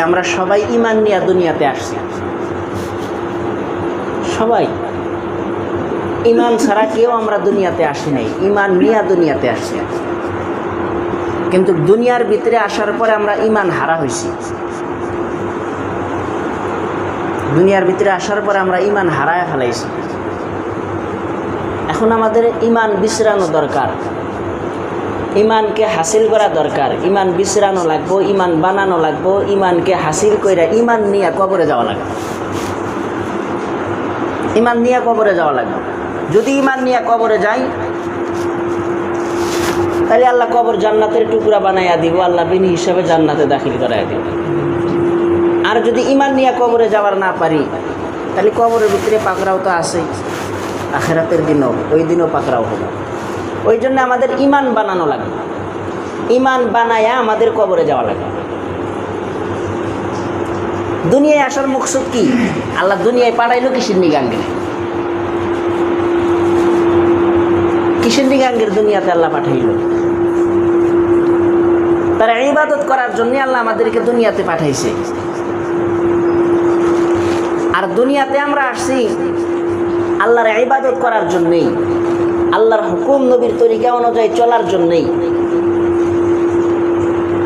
আমরা সবাই ঈমান নিয়ে দুনিয়াতে আসছি। সবাই ঈমান ছাড়া কেউ আমরা দুনিয়াতে আসি নাই, ঈমান নিয়ে দুনিয়াতে আসছি। কিন্তু দুনিয়ার ভিতরে আসার পরে আমরা ঈমান হারা হয়েছি। দুনিয়ার ভিতরে আসার পরে আমরা ঈমান হারায় ফেলাইছি। এখন আমাদের ঈমান বিশ্রানো দরকার, ঈমানকে হাসিল করা দরকার। ঈমান বিশ্রানো লাগবো, ঈমান বানানো লাগবো, ঈমানকে হাসিল করে ঈমান নিয়ে কবরে যাওয়া লাগবে। ঈমান নিয়ে কবরে যাওয়া লাগবে। যদি ঈমান নিয়ে কবরে যাই তাহলে আল্লাহ কবর জান্নাতের টুকরা বানাইয়া দিব, আল্লাহ বিনি হিসাবে জান্নাতে দাখিল করাইয়া দিব। আর যদি ঈমান নিয়ে কবরে যাওয়ার না পারি তাহলে কবরের ভিতরে পাকড়াও তো আছেই, আখিরাতের দিনও ওই দিনও পাকড়াও হবে। ওই জন্য আমাদের ঈমান বানানো লাগবে, ঈমান বানায়া আমাদের কবরে যাওয়া লাগবে। দুনিয়ায় আসার মকসুদ কি? আল্লাহ দুনিয়ায় পাঠাইলো কিসের নিগাঙ্গে? কিসের নিগাঙ্গের দুনিয়াতে আল্লাহ পাঠাইল? তারা ইবাদত করার জন্য আল্লাহ আমাদেরকে দুনিয়াতে পাঠাইছে। আর দুনিয়াতে আমরা আসছি আল্লাহর ইবাদত করার জন্যই, আল্লাহর হুকুম নবীর তরিকা অনুযায়ী চলার জন্যই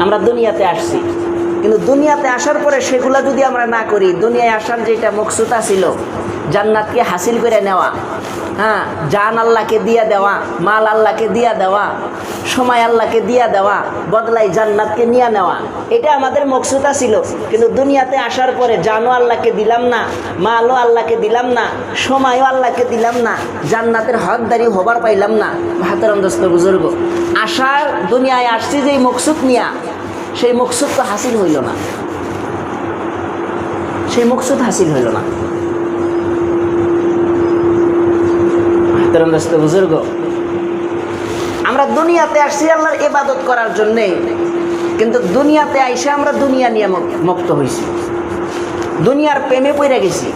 আমরা দুনিয়াতে আসছি। কিন্তু দুনিয়াতে আসার পরে সেগুলো যদি আমরা না করি, দুনিয়ায় আসার যেটা মকসুদ ছিল জান্নাতকে হাসিল করে নেওয়া, হ্যাঁ, জান আল্লাহকে দিয়া দেওয়া, মাল আল্লাহকে দিয়া দেওয়া, সময় আল্লাহকে দিয়া দেওয়া, বদলাই জান্নাতকে নিয়ে নেওয়া, এটা আমাদের মকসুদ ছিল। কিন্তু দুনিয়াতে আসার পরে জানও আল্লাহকে দিলাম না, মালও আল্লাহকে দিলাম না, সময়ও আল্লাহকে দিলাম না, জান্নাতের হকদারি হবার পাইলাম না। ভাতরাম দোস্ত বুজুর্গ, আসার দুনিয়ায় আসছি যেই মকসুদ নিয়া, সেই মকসুদ তো হাসিল হইল না, সেই মকসুদ হাসিল হইল না। বুজুর্গ, আমরা দুনিয়াতে আসছি আল্লাহর ইবাদত করার জন্যে, কিন্তু দুনিয়াতে আইসে আমরা দুনিয়া নিয়ে মুক্ত হয়েছি, দুনিয়ার প্রেমে পড়ে গেছি।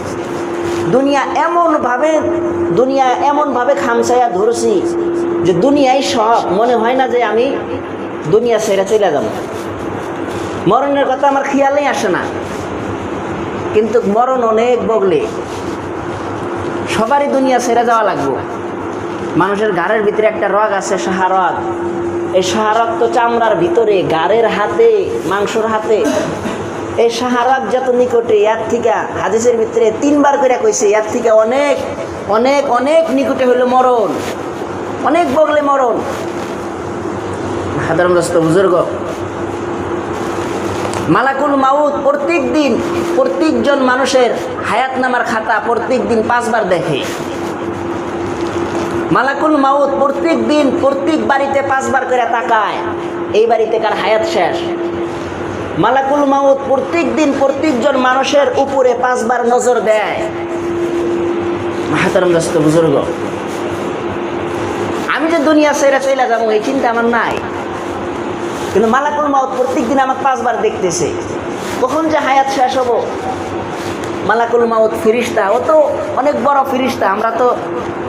দুনিয়া এমনভাবে খামচাইয়া ধরছি যে দুনিয়ায় সব মনে হয় না যে আমি দুনিয়া ছেড়ে চলে যাব। মরণের কথা আমার খেয়ালেই আসে না, কিন্তু মরণ অনেক বগলে, সবারই দুনিয়া ছেড়ে যাওয়া লাগবে। মানুষের গাড়ের ভিতরে একটা রগ আছে, শাহারগ। এই শাহারগ তো চামড়ার ভিতরে, গাড়ের হাতে, মাংসর হাতে। এই শাহারগ যত নিকটে, এর থেকে হাদিসের ভিতরে 3 বার করে কইছে, এর থেকে অনেক অনেক অনেক নিকটে হইল মরণ, অনেক বগলে মরণ। সাধারণ দোস্ত বুজুর্গ, মালাকুল মাউত প্রত্যেক দিন প্রত্যেকজন মানুষের হায়াতনামার খাতা প্রত্যেক দিন 5 বার দেখে। মালাকুল মাউত প্রত্যেক দিন প্রত্যেক বাড়িতে 5 বার করে তাকায়, এই বাড়িতে কার হায়াত শেষ। মালাকুল মাউত প্রত্যেক দিন প্রত্যেকজন মানুষের উপরে 5 বার নজর দেয়। মাহতারাম দোস্ত বুজুর্গ, আমি যে দুনিয়া ছেড়ে চলে যাবো এই চিন্তা আমার নাই, কিন্তু মালাকুল মাউত প্রত্যেক দিন আমার 5 বার দেখতেছে কখন যে হায়াত শেষ হবো। মালাকুল মাউত ফিরিস্তা, ও তো অনেক বড় ফিরিস্তা। আমরা তো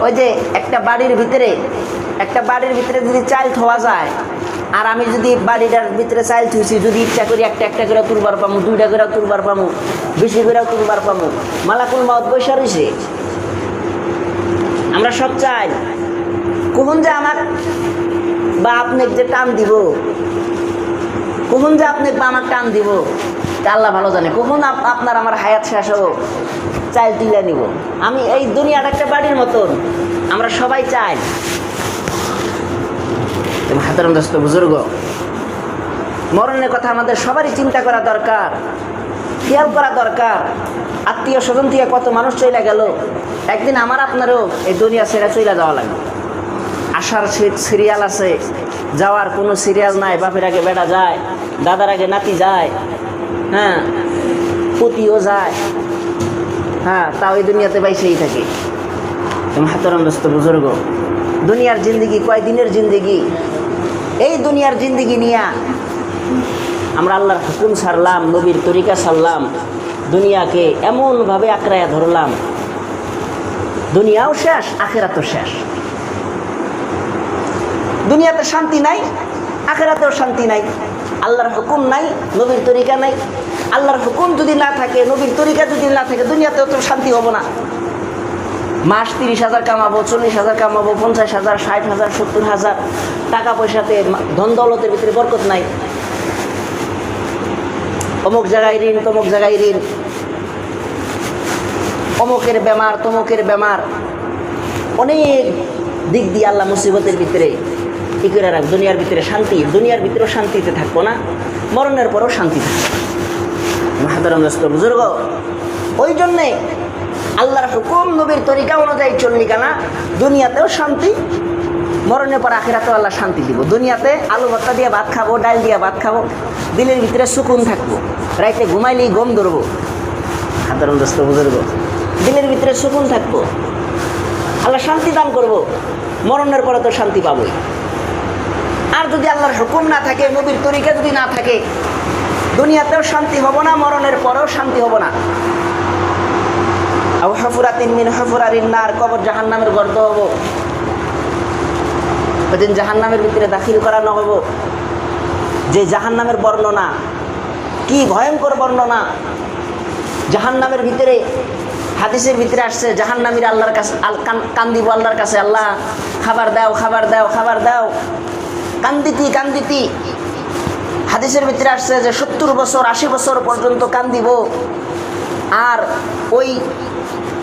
ওই যে একটা বাড়ির ভিতরে যদি চাল থোয়া যায়, আর আমি যদি বাড়িটার ভিতরে চাল থুইছি, যদি ইচ্ছা করি একটা করে তুলবার পামু, 2টা করে তুলবার পামু, বেশি করে তুলবার পামু। মালাকুল মাউত বৈশা রয়েছে। আমরা সব চাই কখন যে আমার বা আপনাকে যে টান দিব, কখন যে আপনাকে বা আমার টান দিব, আল্লাহ ভালো জানে। কখন আপনার আমার হায়াত শেষ হবো, চাইল তুলে নিব। আমি এই দুনিয়াটা একটা বাড়ির মতন, আমরা সবাই চাই। হাতারাম দোস্ত বুজুর্গ, মরণের কথা আমাদের সবারই চিন্তা করা দরকার, খেয়াল করা দরকার। আত্মীয় স্বজন থেকে কত মানুষ চলে গেল, একদিন আমার আপনারও এই দুনিয়া ছেড়ে চলে যাওয়া লাগবে। আসার সিরিয়াল আছে, যাওয়ার কোনো সিরিয়াল নাই। বাপের আগে বেটা যায়, দাদার আগে নাতি যায়, হ্যাঁ, পুতিও যায়, হ্যাঁ, তাও এই দুনিয়াতে বাইসেই থাকে। মাহতারাম দোস্ত বুজুর্গ, দুনিয়ার জিন্দিগি কয়দিনের জিন্দিগি? এই দুনিয়ার জিন্দিগি নিয়ে আমরা আল্লাহর হুকুম ছাড়লাম, নবীর তরিকা ছাড়লাম, দুনিয়াকে এমনভাবে আঁকড়াইয়া ধরলাম, দুনিয়াও শেষ, আখিরাতও শেষ। দুনিয়াতে শান্তি নাই, আখিরাতেও শান্তি নাই। আল্লাহর হুকুম নাই, নবীর তরিকা নাই। আল্লাহর হুকুম যদি না থাকে, নবীর তরিকা যদি না থাকে, দুনিয়াতেও তো শান্তি হবো না। মাস 30,000 কামাবো, 40,000 কামাবো, 50,000, 60,000, 70,000 টাকা পয়সাতে, ধন দৌলতের ভিতরে বরকত নাই। অমুক জায়গায় ঋণ, তমুক জায়গায় ঋণ, অমুকের বেমার, তমুকের বেমার, অনেক দিক দিয়ে আল্লাহ মুসিবতের ভিতরে কি করে রাখ। দুনিয়ার ভিতরে শান্তি, দুনিয়ার ভিতরেও শান্তিতে থাকবো না, মরণের পরেও শান্তি থাকবো। মাহাতারাম দোস্ত বুজুর্গ, ওই জন্যে আল্লাহর হুকুম নবীর তরিকা অনুযায়ী চললি কেনা, দুনিয়াতেও শান্তি, মরণের পর আখিরাতেও আল্লাহ শান্তি দিব। দুনিয়াতে আলু ভর্তা দিয়ে ভাত খাবো, ডাল দিয়ে ভাত খাবো, দিলের ভিতরে সুকুন থাকবো, রাইতে ঘুমাইলেই গম ধরবো। সাধারণ দোস্ত বুজুর্গ, দিলের ভিতরে সুকুন থাকবো, আল্লাহ শান্তি দান করবো, মরণের পরে তো শান্তি পাবোই। আর যদি আল্লাহর হুকুম না থাকে, নবীর তরিকা যদি না থাকে, দুনিয়াতেও শান্তি হব না, মরণের পরেও শান্তি হব না। আও হুফরাতিন মিন হুফরারিন নার, কবর জাহান্নামের গর্ত হব। ওদিন জাহান্নামের ভিতরে দাখিল করানো হব। যে জাহান্নামের বর্ণনা, কি ভয়ঙ্কর বর্ণনা! জাহান্নামের ভিতরে হাদিসের ভিতরে আসছে, জাহান্নামীরা আল্লাহর কাছে কান্দিব, আল্লাহর কাছে, আল্লাহ খাবার দাও, খাবার দাও, খাবার দাও, কান্দিতি কান্দিতি। হাদিসের ভিতরে আসছে যে 70 বছর 80 বছর পর্যন্ত কান্দিব। আর ওই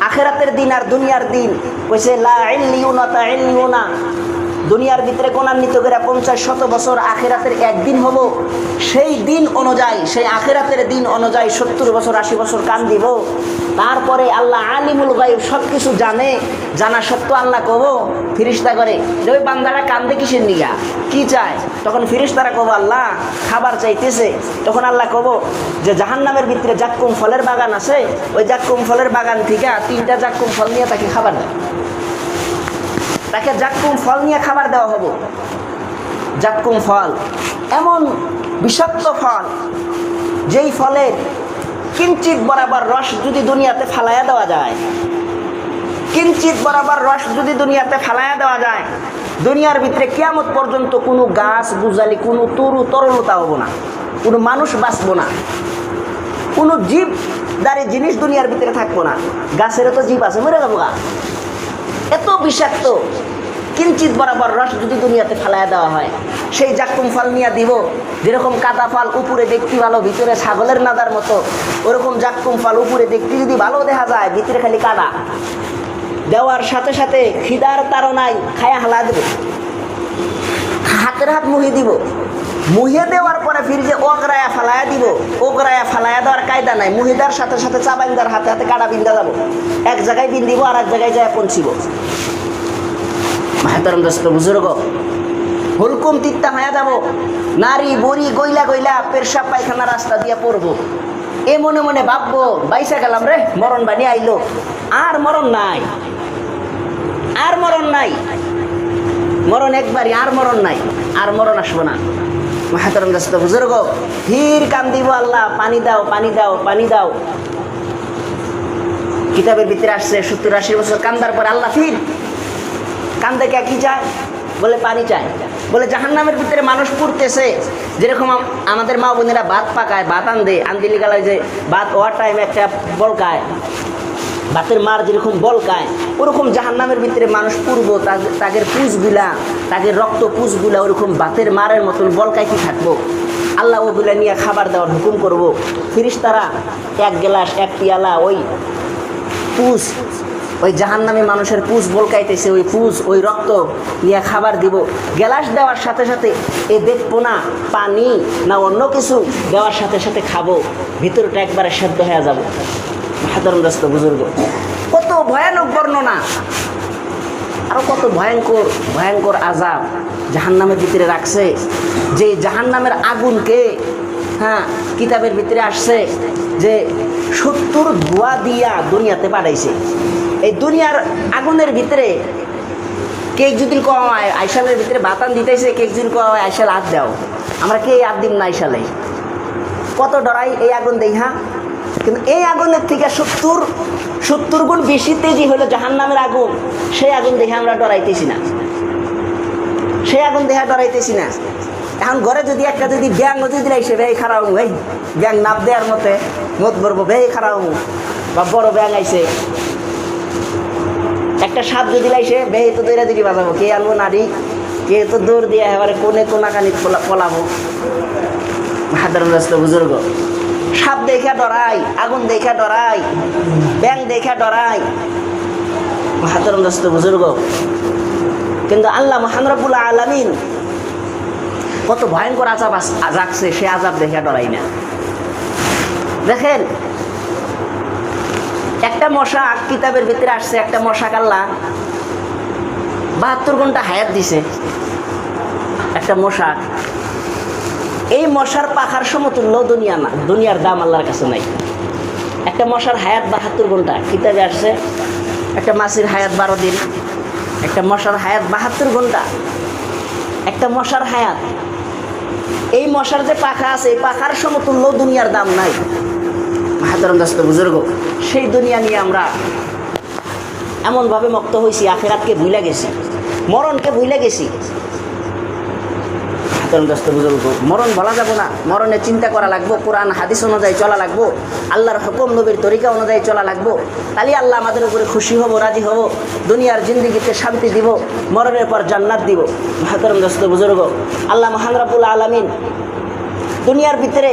আখেরাতের দিন আর দুনিয়ার দিন কইছে লা ইল্লিউনা তা ইল্লিউনা, দুনিয়ার ভিতরে কোনান্বিত করে 50-100 বছর, আখেরাতের একদিন হব। সেই দিন অনুযায়ী, সেই আখেরাতের দিন অনুযায়ী 70 বছর 80 বছর কান্দিব। তারপরে আল্লাহ আলিমুল গায়ব, সব কিছু জানে, জানা সত্ত্বেও আল্লাহ কব ফিরিস্তা করে যে ওই বান্দারা কান্দে কিসের নিগা, কি চায়? তখন ফিরিস্তারা কব আল্লাহ খাবার চাইতেছে। তখন আল্লাহ কব যে জাহান্নামের ভিতরে জাক্কুম ফলের বাগান আছে, ওই জাক্কুম ফলের বাগান থেকে 3টা জাক্কুম ফল নিয়ে তাকে খাবার দেয়। তাকে জাক্কুম ফল নিয়ে খাবার দেওয়া হবো। জাক্কুম ফল এমন বিষাক্ত ফল, যেই ফলের কিঞ্চিত বরাবর রস যদি দুনিয়াতে ফালাইয়া দেওয়া যায়, কিঞ্চিত বরাবর রস যদি দুনিয়াতে ফালাইয়া দেওয়া যায়, দুনিয়ার ভিতরে কিয়ামত পর্যন্ত কোনো গাছ গুজালি, কোনো তরলতা হবো না, কোনো মানুষ বাঁচবো না, কোনো জীবদারি জিনিস দুনিয়ার ভিতরে থাকবো না। গাছেরও তো জীব আছে, মরে যাবো গা। এত বিষাক্ত কিঞ্চিত বরাবর রস যদি দুনিয়াতে ফেলাইয়া দেওয়া হয়, সেই জাক্কুম ফল নিয়ে দিব। যেরকম কাদা ফল উপরে দেখতে ভালো, ভিতরে ছাগলের নাদার মতো, ওরকম জাক্কুম ফল উপরে দেখতে যদি ভালো দেখা যায়, ভিতরে খালি কাদা। দেওয়ার সাথে সাথে খিদার তাড়নায় খায়া হালা দেব, হাতের হাত মুহি দিব। মুহে দেওয়ার পরে ফিরে ওগরায়া ফালাইয়া দিব। ওগরায়া ফালাইয়া দেওয়ার কায়দা নাই, মুহিদার সাথে সাথে চাবাইন্দার হাতে হাতে কাটা বিন্দা যাব। এক জায়গায় বিন্দিব, আর এক জায়গায় যায় পৌঁছিব। মাহাতারাম দোস্ত বুজুর্গ, হুলকুম তিত্তা হয়ে যাব। নারী বড়ি গইলা গইলা পেশাব পায়খানা রাস্তা দিয়ে পড়বো। এ মনে মনে ভাববো বাইসা গেলাম রে, মরণ বানিয়ে আইলো। আর মরণ নাই, আর মরণ নাই, মরণ একবারই, আর মরণ নাই, আর মরণ আসবো না। মাহাতারাম দোস্ত বুজুর্গ, ফির কান্দিব, আল্লাহ পানি দাও, পানি দাও, পানি দাও। কিতাবের ভিতরে আসছে 70-80 বছর কান্দার পর আল্লাহ ফির কান্দে, কে কি চায়? বলে পানি চায়। বলে জাহান্নামের ভিতরে মানুষ পুড়তেছে, যেরকম আমাদের মা বোনেরা ভাত পাকায়, ভাত আন্দিলি গালায় যে ভাত ওয়ার টাইম একটা বলকায়, ভাতের মার যেরকম বলকায়, ওরকম জাহান্নামের ভিতরে মানুষ পুড়ব। তাদের পুষগুলা, তাদের রক্ত পুষগুলা ওরকম ভাতের মারের মতন বলকাইতে থাকবো। আল্লাহ ওগুলা নিয়ে খাবার দেওয়ার হুকুম করব। ফিরিস্তারা এক গ্লাস, এক পিয়ালা ওই পুষ, ওই জাহান্নামী মানুষের পুষ বলকাইতেছে, ওই পুষ, ওই রক্ত নিয়ে খাবার দিব। গ্লাস দেওয়ার সাথে সাথে এ দেখবো না পানি না অন্য কিছু, দেওয়ার সাথে সাথে খাবো, ভিতরটা একবারে সেদ্ধ হয়ে যাব। সাধারণ দোস্ত বুজুর্গ, কত ভয়ানক বর্ণনা, আরো কত ভয়ঙ্কর ভয়ঙ্কর আযাব জাহান্নামের ভিতরে রাখছে। যে জাহান্নামের আগুনকে, হ্যাঁ, কিতাবের ভিতরে আসছে যে 70 ধোঁয়া দিয়া দুনিয়াতে পাঠাইছে। এই দুনিয়ার আগুনের ভিতরে কেক যদি কয় আইসালের ভিতরে বাতান দিতেছে, কেক যদি কয় আইসাল হাত দাও, আমরা কে হাত দিন না আইসালে, কত ডরাই এই আগুন দেই। হ্যাঁ, কিন্তু এই আগুনের থেকে 70 গুণ বেশি তেজি হলো জাহান্নামের আগুন। সেই আগুন দেখে আমরা ডরাইতেছি না, সেই আগুন দেখে ডরাইতেছি না। এখন ঘরে যদি একটা যদি ব্যাং যদি লাইছে ভাই খারাপ ভাই ব্যাং নাপ দেওয়ার মতে মত বলবো ভাই খারাপ বা বড় ব্যাং আইছে একটা সাপ যদি লাইছে ভাই তো দৌড়া দিদি বাজাবো কে আনবো নারী কে তো দৌড় দিয়ে এবারে কোনাকানি পলাবো। সাধারণ রাস্তা বুজুর্গ সাপ দেখা ডরাই, আগুন দেখা ডরাই, ব্যাং দেখা ডরাই। সাধারণ রাস্তা বুজুর্গ কিন্তু আল্লাহ মহান রব্বুল আলামিন কত ভয়ঙ্কর আযাব রাখছে, সে আযাব দেখে ডরাই না। দেখেন একটা মশা কিতাবের ভিতরে আসছে, একটা মশা আল্লাহ 72 ঘন্টা হায়াত দিছে একটা মশা। এই মশার পাখার সমতুল্য দুনিয়া না, দুনিয়ার দাম আল্লাহর কাছে নাই। একটা মশার হায়াত 72 ঘন্টা কিতাবে আসছে। একটা মাছির হায়াত 12 দিন, একটা মশার হায়াত 72 ঘন্টা। একটা মশার হায়াত, এই মশার যে পাখা আছে এই পাখার সমতুল্য দুনিয়ার দাম নাই। মাহাতারাম দোস্ত বুজুর্গ, সেই দুনিয়া নিয়ে আমরা এমনভাবে মক্ত হয়েছি, আখিরাতকে ভুলে গেছি, মরণকে ভুলে গেছি। মাহাতারাম দোস্ত বুজুর্গ, মরণ বলা যাব না, মরণের চিন্তা করা লাগবো, কোরআন হাদিস অনুযায়ী চলা লাগবো, আল্লাহর হুকুম নবীর তরিকা অনুযায়ী চলা লাগবো। তাহলে আল্লাহ আমাদের উপরে খুশি হব, রাজি হব, দুনিয়ার জিন্দিগিতে শান্তি দিব, মরণের পর জান্নাত দিব। মাহাতারাম দোস্ত বুজুর্গ, আল্লাহ মহান রব্বুল আলামিন দুনিয়ার ভিতরে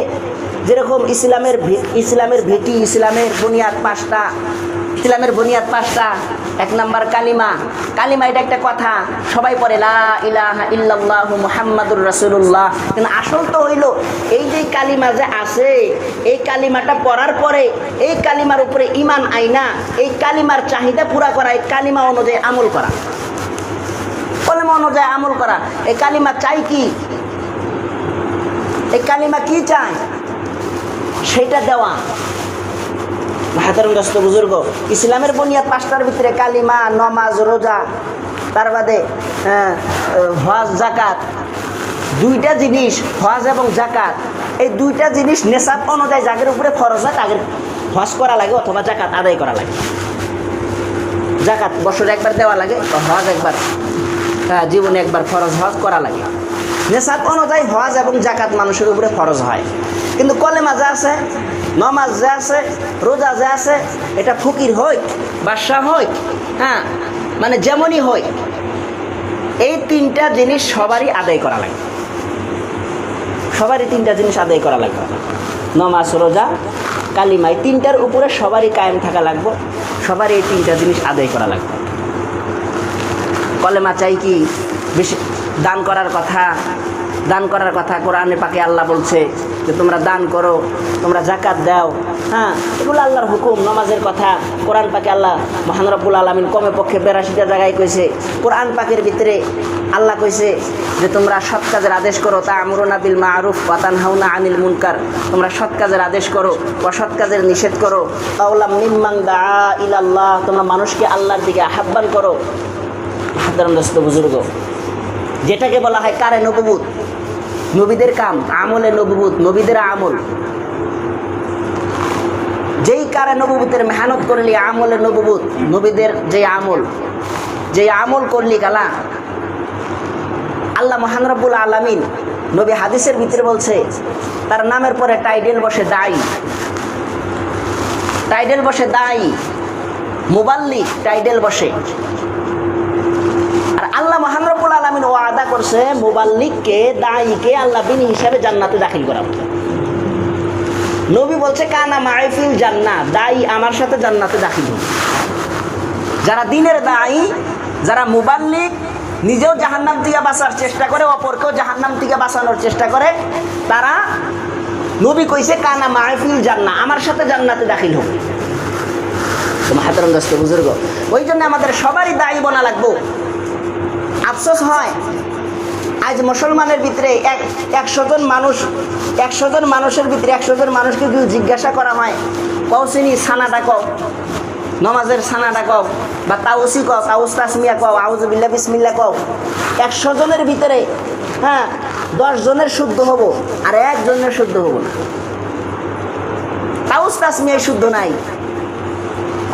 যেরকম ইসলামের ভিটি, ইসলামের বুনিয়াদ 5টা, ইসলামের বুনিয়াদ 5টা। 1 নাম্বার কালিমা। কালিমা এটা একটা কথা, সবাই পড়ে লা ইলাহা ইল্লাল্লাহু মুহাম্মাদুর রাসূলুল্লাহ, কিন্তু আসল তো হইল এই যে কালিমা যে আছে, এই কালিমাটা পড়ার পরে এই কালিমার উপরে ঈমান আইনা, এই কালিমার চাহিদা পুরা করা, এই কালিমা অনুযায়ী আমল করা, কালিমা অনুযায়ী আমল করা। এই কালিমা চাই কি, এই কালিমা কি চায় সেটা দেওয়া। মাহাতারাম দোস্ত বুজুর্গ, ইসলামের বুনিয়াদ 5টার ভিতরে কালিমা, নমাজ, রোজা, তার বাদে হজ, জাকাত, 2টা জিনিস, হজ এবং জাকাত, এই 2টা জিনিস নেশাব অনুযায়ী যাদের উপরে ফরজ হয় তাদের হজ করা লাগে অথবা জাকাত আদায় করা লাগে। জাকাত বছরে একবার দেওয়া লাগে, হজ একবার, জীবনে একবার ফরজ হজ করা লাগে। নেশাব অনুযায়ী হজ এবং জাকাত মানুষের উপরে ফরজ হয়। কিন্তু কলেমা যা আছে, নমাজ যা আছে, রোজা যা আছে, এটা ফকির হই, বাদশাহ হই, মানে যেমনই হই, এই 3টা জিনিস সবারই আদায় করা লাগে। সবারই 3টা জিনিস আদায় করা লাগবে, নমাজ, রোজা, কালিমা, এই 3টার উপরে সবারই কায়েম থাকা লাগবে, সবারই এই 3টা জিনিস আদায় করা লাগবে। কলেমা চাই কি, বেশি দান করার কথা, দান করার কথা কোরআনে পাকে আল্লাহ বলছে যে তোমরা দান করো, তোমরা জাকাত দাও, এগুলো আল্লাহর হুকুম। নামাজের কথা কোরআন পাকে আল্লাহ মহান রব্বুল আলামিন কমে পক্ষে 82টা জায়গায় কইছে। কোরআন পাকের ভিতরে আল্লাহ কইছে যে তোমরা সৎ কাজের আদেশ করো, তা'মুরুনা বিল মা'রুফ ওয়া তানহাউনা আনিল মুনকার, তোমরা সৎ কাজের আদেশ করো, অসৎ কাজের নিষেধ করো। কাওলাম মিম্মান দাআ ইলাল্লাহ, তোমরা মানুষকে আল্লাহর দিকে আহ্বান করো। সাধারণ দোস্ত বুজুর্গ, যেটাকে বলা হয় কারে নবুবুত, নবীদের কাম, আমলে নবুবুত, নবীদের আমল। যেই কারে নবুবুতের মেহনত করলি, আমলে নবুবুত, নবীদের যে আমল করলি গালা, আল্লাহ মহান রব্বুল আলামিন নবী হাদিসের ভিতরে বলছে তার নামের পরে টাইটেল বসে দায়ী, টাইটেল বসে দায়ী, মুবাল্লিগ টাইটেল বসে। আর আল্লাহ মহান রব্বুল আলামিন ওয়াদা করছে মুবাল্লিগকে, দায়ীকে আল্লাহ বিনি হিসাবে জান্নাতে দাখিল করাবে। নবী বলছে কানা মাইফিল জান্নাত, দায়ী আমার সাথে জান্নাতে দাখিল হবে। যারা দিনের দায়ী, যারা মুবাল্লিগ, নিজেও জাহান্নাম থেকে বাঁচার চেষ্টা করে, অপরকেও জাহান্নাম থেকে বাঁচানোর চেষ্টা করে, তারা নবী কইছে কানা মাইফিল জান্নাত, আমার সাথে জান্নাতে দাখিল হবে। মাহতারাম দোস্ত বুজুর্গ, ওই জন্য আমাদের সবারই দায়ী বনা লাগবো। আফসোস হয় আজ মুসলমানের ভিতরে 100 জন মানুষের ভিতরে 100 জন মানুষকে যদি জিজ্ঞাসা করা হয় কৌসিনী সানাটা কও, নমাজের সানাটা কও, বা তাউসি কও, তাউস তাসমিয়া কও, আউযু বিল্লাহ বিসমিল্লাহ কও, 100 জনের ভিতরে 10 জনের শুদ্ধ হব আর 1 জনের শুদ্ধ হব না। তাউস তাসমিয়ায় শুদ্ধ নাই,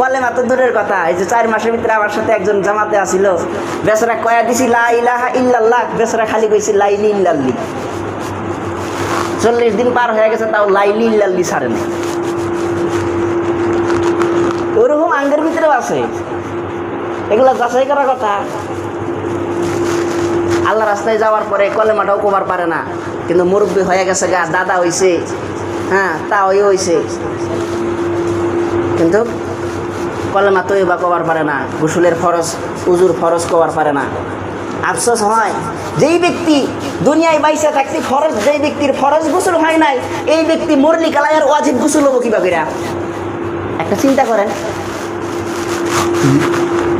কলেমা তো দূরের কথা। এই যে 4 মাসের ভিতরে আমার সাথে একজন জামাতে আসিল, বেচারা কয়া দিছি লা ইলাহা ইল্লাল্লাহ, বেচারা খালি কইছি লা ইলাহা ইল্লাল্লাহ। 40 দিন পার হয়ে গেছে, তাও লাইলি ইল্লাল্লি ছাড়ে না। ওরকম আঙ্গের ভিতরেও আছে, এগুলা যাচাই করার কথা। আল্লাহ রাস্তায় যাওয়ার পরে কলেমাটাও কবার পারে না, কিন্তু মুরব্বী হয়ে গেছে গা, দাদা হইছে, হ্যাঁ তা হইছে, কিন্তু কলেমা তো বা কবার পারে না, গোসলের ফরজ উজুর ফরজ কবার পারে না। আফসোস হয় যেই ব্যক্তি দুনিয়ায় বাইসা থাকতে ফরজ, যেই ব্যক্তির ফরজ গোসল হয় নাই, এই ব্যক্তি মরলি কালায়ের ওয়াজিব গোসল হবো কিভাবে? একটা চিন্তা করেন,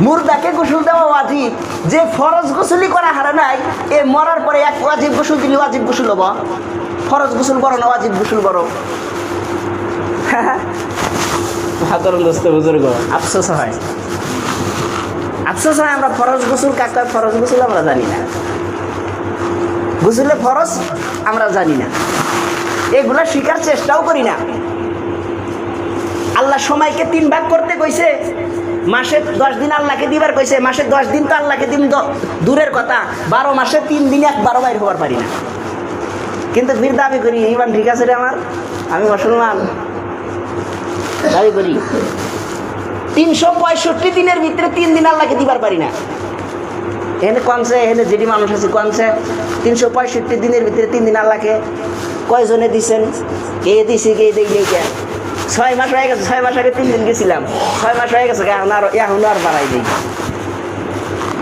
মুর্দাকে গোসল দেওয়া ওয়াজিব, যে ফরজ গোসলই করা হারে নাই, এ মরার পরে এক ওয়াজিব গোসল দিলে ওয়াজিব গোসল হবো? ফরজ গোসল বড় না ওয়াজিব গোসল বড়? সাধারণ দোস্ত বুজুর্গ, আফসোস হয়, আফসোস হয় আমরা ফরজ গোসল কাকা, ফরজ গোসল আমরা জানি না, গোসলে ফরজ আমরা জানি না, এগুলা শিকার চেষ্টাও করি না। আল্লাহ সময়কে 3 ভাগ করতে কইছে, মাসে 10 দিন আল্লাহকে দিবার কইছে, মাসে 10 দিন তো আল্লাহকে দিন দূরের কথা, 12 মাসে 3 দিন একবারও বাইর হবার পারি না। কিন্তু ফির দাবি করি ইমান ঠিক আছে রে আমার, আমি মুসলমান দাবি করি। 365 দিনের ভিতরে 3 দিন আল্লাহকে দিবার পারি না। এখানে কনছে, এখানে যেটি মানুষ আছে কনছে 365 দিনের ভিতরে 3 দিন আল্লাহকে কয়জনে দিছেন? কে দিছি, কে দেই নেই? 6 মাস হয়ে গেছে, 6 মাস আগে 3 দিন গেছিলাম, 6 মাস হয়ে গেছে, এখন আর বাড়াই দিই।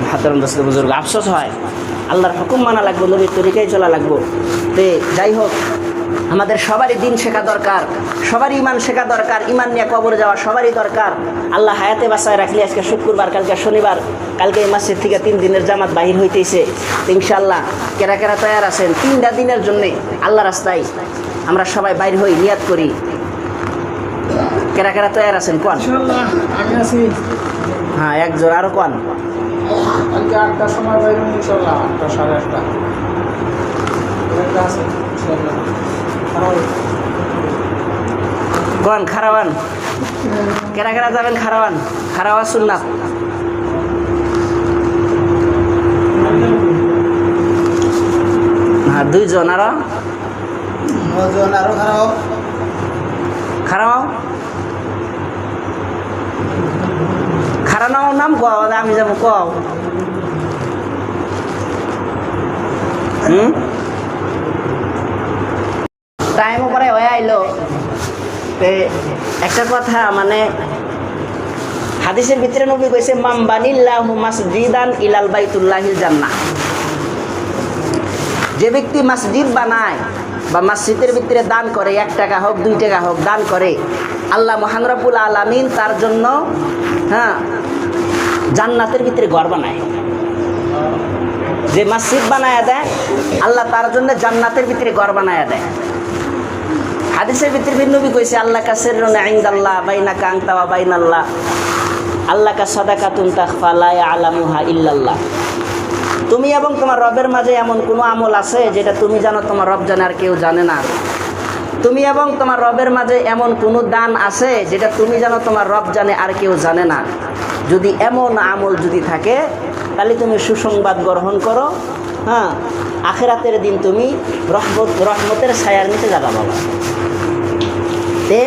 সাধারণ দোস্ত বুজুর্গ, আফসোস হয়। আল্লাহর হুকুম মানা লাগবো, নবীর তরিকায় চলা লাগবো। তে যাই হোক, আমাদের সবারই দিন শেখা দরকার, সবারই ইমান শেখা দরকার, ইমান নিয়ে কবরে যাওয়া সবারই দরকার। আল্লাহ হায়াতে বাঁচায় রাখলে আজকে শুক্রবার, কালকে শনিবার, কালকে এই মাসের থেকে 3 দিনের জামাত বাহির হইতেছে। ইনশাআল্লাহ কেরা কেরা তৈয়ার আছেন 3টা দিনের জন্যে আল্লাহ রাস্তায় আমরা সবাই বাইর হই, নিয়াত করি? কেরা কেরা তৈয়ার আছেন কোন? হ্যাঁ একজন, আরো কোন? কালকে 8টার সময় বাইরে ইনশাআল্লাহ, 8টা 8:30 কোন খারাওয়ান? কেরা কেরা যাবেন খারাওয়ান? খারাওয়া সুন্নাত। হ্যাঁ 2 জন, আরো খারাও খারানাও নাম কও, আমি যাবো কও। টাইমও পরে হয়ে আইলো। একটা কথা, মানে হাদিসের ভিতরে নবী কইছে মান বানিল্লাহু মাসজিদান ইলাল বাইতুল্লাহিল জান্নাহ। যে ব্যক্তি মসজিদ বানায় বা মসজিদের ভিতরে দান করে, 1 টাকা হোক 2 টাকা হোক দান করে, আল্লাহ মহান রব্বুল আলামিন তার জন্য জান্নাতের ভিতরে ঘর বানায়। যে মসজিদ বানায় দেয়, আল্লাহ তার জন্য জান্নাতের ভিতরে ঘর বানায় দেয়। হাদিসের ভিতরে নবী কইছে আল্লাহ কা সিররুন ইনদাল্লাহ বাইনাকা আনতা ওয়া বাইনাল্লাহ, আল্লাহ কা সাদাকাতুন তাখফা লা ইয়ালামুহা ইল্লাল্লাহ। তুমি এবং তোমার রবের মাঝে এমন কোনো আমল আছে যেটা তুমি জানো, তোমার রব জানে, আর কেউ জানে না। তুমি এবং তোমার রবের মাঝে এমন কোনো দান আছে যেটা তুমি জানো, তোমার রব জানে, আর কেউ জানে না। যদি এমন আমল যদি থাকে, তাহলে তুমি সুসংবাদ গ্রহণ করো, হ্যাঁ আখিরাতের দিন তুমি রহমতের ছায়ার নিচে যাবা বাবা। তে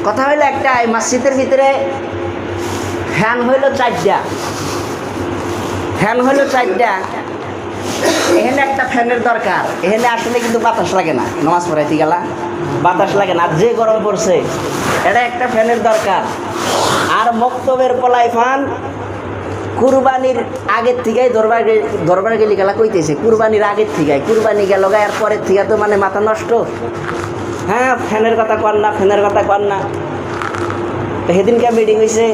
কথা হইলো একটা, এই মসজিদের ভিতরে ফ্যান হইলো 4টা, ফ্যান হইলো 4টা। এখানে একটা ফ্যানের দরকার, এখানে আসলে কিন্তু বাতাস লাগে না, নামাজ পড়াইতে গেলা বাতাস লাগে না, আর যে গরম পড়ছে, এটা একটা ফ্যানের দরকার। আর মক্তবের পলাই ফান কুরবানির আগের থেকেই দরবার গেলি গেলা কইতেছে, কুরবানির আগের থেকে, কুরবানি গেল গা, আর পরের থেকে তো মানে মাথা নষ্ট। হ্যাঁ ফ্যানের কথা কর না, ফ্যানের কথা কর না। সেদিনকে মিটিং হয়েছে,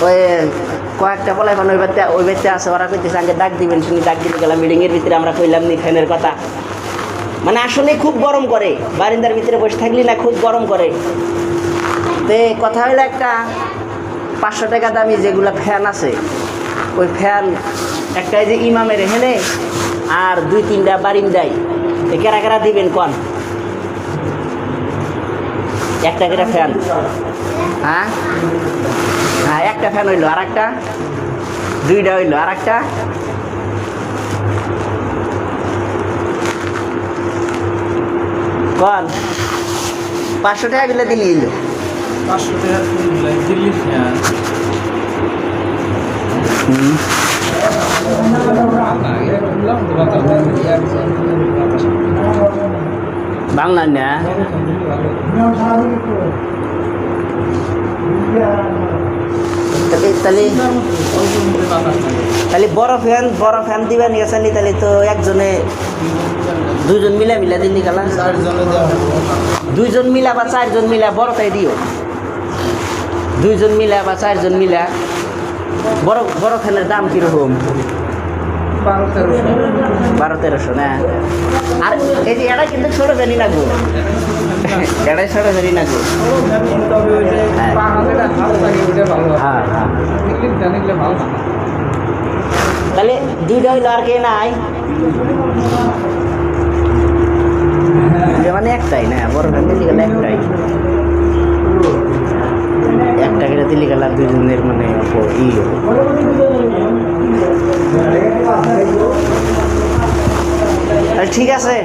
ওই কয়েকটা পলাই ফান ওই ব্যক্তি আছে, ওরা কইতেছে আগে ডাক দিবেন, শুনি ডাক দিতে গেলাম। মিটিংয়ের ভিতরে আমরা কইলাম নি ফ্যানের কথা, মানে আসলে খুব গরম করে, বারিন্দার ভিতরে বসে থাকলি না খুব গরম করে। তে কথা হইলো একটা 500 টাকা দামি যেগুলো ফ্যান আছে, ওই ফ্যান একটাই যে ইমামের এখানে আর 2-3টা বারিন্দায়, কেরা কেরা দিবেন কোন? একটা করে ফ্যান, হ্যাঁ হ্যাঁ একটা ফ্যান হইলো, আর একটা 2টা হইলো, আর একটা কন 500 টাকা গুলো দিলি এলো 500 টাকা দিল্লির ফ্যান বাংলা না তাহলে তাহলে বড় ফ্যান দিবেন গেছেন তাহলে তো একজনে দুইজন মিলা দিন গেলাম 4 জনে দেওয়া হবে। দুইজন মিলা বা 4 জন মিলা বড়টাই দিও 2 জন মিলা বা 4 জন মিলা বড় ফ্যানের দাম কিরকম 12-1300 না আর এই যে এটা কিন্তু ছোট ফ্যানই না গো এটাই ছোট ফ্যানই না গো হ্যাঁ হ্যাঁ তাহলে দুইটা হইলো আর কে নাই মানে একটাই না বড় ফ্যান দিলে গেলে একটাই একটা করে দিলে গেলে দুজনের মানে ই ঠিক আছে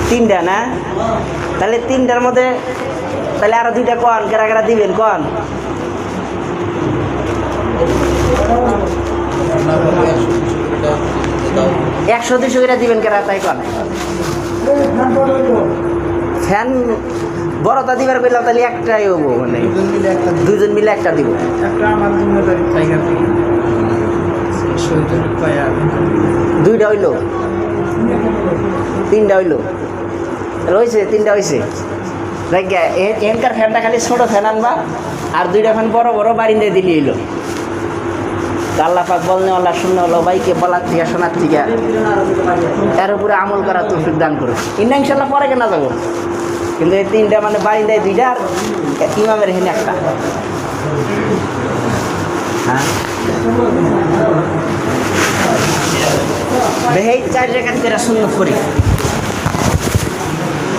3টা না তাহলে 3টার মধ্যে তাহলে আরো 2টা কন কেরা দিবেন কন 100-200 করে দিবেন কেরা তাই কন ফ্যান বড়টা দিবার পেলাম তাহলে একটাই হবো মানে 2জন মিলে একটা দিব একটা আমার জিম্মেদারি টাইগার থেকে 2টা হইলো 3টা হইলো রয়েছে 3টা হয়েছে এখানকার ফ্যানটা খালি ছোট ফ্যান আনবা আর 2টা ফ্যান বড় বারিন্দায় দিলে এলো আল্লাহ পাক বলনে আল্লাহ শুনে হলো ভাইকে বলার থেকে শোনার থেকে এর উপরে আমল করা তৌফিক দান করো ইনশাআল্লাহ পরে কেনা যাবো কিন্তু এই 3টা মানে বারিন্দায় 2টা আর ইমামের হেনে একটা হ্যাঁ এই 4 জায়গা থেকে সুন্নত করি